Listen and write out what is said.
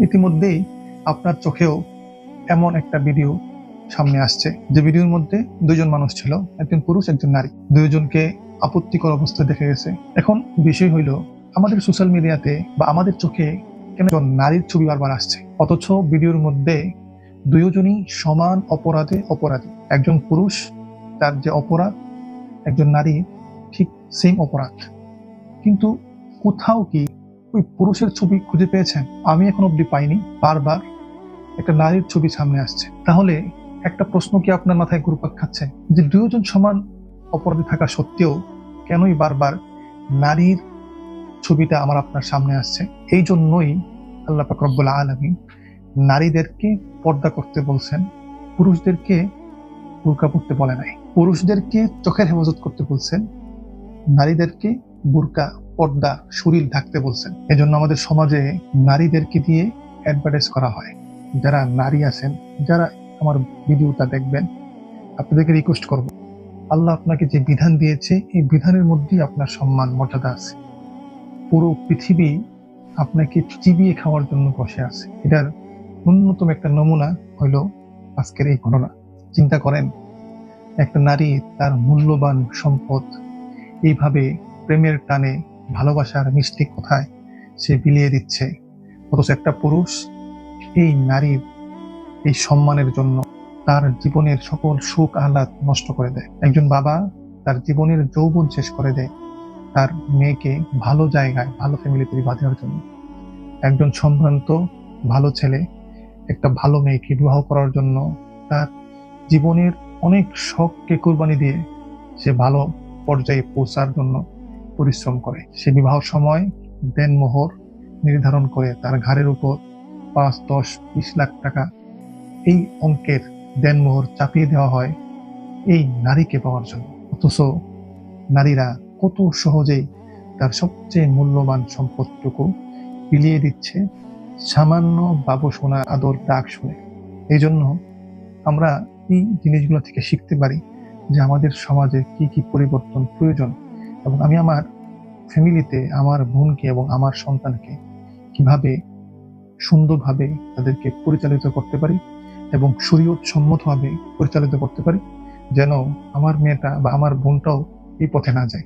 ইতিমধ্যেই আপনার চোখেও এমন একটা ভিডিও সামনে আসছে, যে ভিডিওর মধ্যে দুইজন মানুষ ছিল, একজন পুরুষ একজন নারী। দুইজনকে আপত্তিকর অবস্থায় দেখে গেছে। এখন বিষয় হইল, আমাদের সোশ্যাল মিডিয়াতে বা আমাদের চোখে কেন নারীর ছবি বারবার আসছে, অথচ ভিডিওর মধ্যে দুইজনই সমান অপরাধী। একজন পুরুষ, তার যে অপরাধ, একজন নারী ঠিক সেম অপরাধ, কিন্তু কোথাও কি ওই পুরুষের ছবি খুঁজে পেয়েছেন? আমি এখন অব্দি পাইনি। বারবার একটা নারীর ছবি সামনে আসছে। তাহলে একটা প্রশ্ন কি আপনার মাথায় ঘুরপাক খাচ্ছে, যে দুইজন সমান অপরাধী থাকা সত্ত্বেও কেনই বারবার নারীর ছবিটা আমার আপনার সামনে আসছে? এই জন্যই আল্লাহ পাক রব্বুল আলামিন নারীদেরকে পর্দা করতে বলছেন, পুরুষদেরকে বুরকা পরতে বলে নাই। পুরুষদেরকে চোখের হেফাজত করতে বলছেন, নারীদেরকে বুরকা, পর্দা, শরীর ঢাকতে বলছেন। এজন্য আমাদের সমাজে নারীদেরকে দিয়ে অ্যাডভার্টাইজ করা হয়। যারা নারী আছেন, যারা আমার ভিডিওটা দেখবেন, আপনাদেরকে রিকোয়েস্ট করব, আল্লাহ আপনাকে যে বিধান দিয়েছে, এই বিধানের মধ্যেই আপনার সম্মান মর্যাদা আছে। পুরো পৃথিবী আপনাকে চিবিয়ে খাওয়ার জন্য বসে আছে। এটার ন্যূনতম একটা নমুনা হইল আজকের এই ঘটনা। চিন্তা করেন, একটা নারী তার মূল্যবান সম্পদ এইভাবে প্রেমের টানে, ভালোবাসার মিষ্টি কথায় সে বিলিয়ে দিচ্ছে, অথচ একটা পুরুষ এই নারীর এই সম্মানের জন্য তার জীবনের সকল সুখ আহ্লাদ নষ্ট করে দেয়। একজন বাবা তার জীবনের যৌবন শেষ করে দেয় তার মেয়েকে ভালো জায়গায়, ভালো ফ্যামিলিতে বিবাহ দেওয়ার জন্য। একজন সম্ভ্রান্ত ভালো ছেলে একটা ভালো মেয়েকে বিবাহ করার জন্য তার জীবনের অনেক শখকে কুরবানি দিয়ে সে ভালো পর্যায়ে পৌঁছার জন্য পরিশ্রম করে। সে বিবাহ সময় দেনমোহর নির্ধারণ করে তার ঘাড়ের উপর 5, 10, 20 লাখ টাকা এই অঙ্কের দেনমোহর চাপিয়ে দেওয়া হয় এই নারীকে পাওয়ার জন্য। অথচ নারীরা কত সহজেই তার সবচেয়ে মূল্যবান সম্পদটুকু বিলিয়ে দিচ্ছে সামান্য বাবু সোনা আদর ডাক শুনে। এই জন্য আমরা এই জিনিসগুলো থেকে শিখতে পারি যে আমাদের সমাজে কি কি পরিবর্তন প্রয়োজন, এবং আমি আমার ফ্যামিলিতে আমার বোনকে এবং আমার সন্তানকে কিভাবে সুন্দরভাবে তাদেরকে পরিচালিত করতে পারি এবং শরীয়ত সম্মতভাবে পরিচালিত করতে পারি, যেন আমার মেয়েটা বা আমার বোনটাও এই পথে না যায়।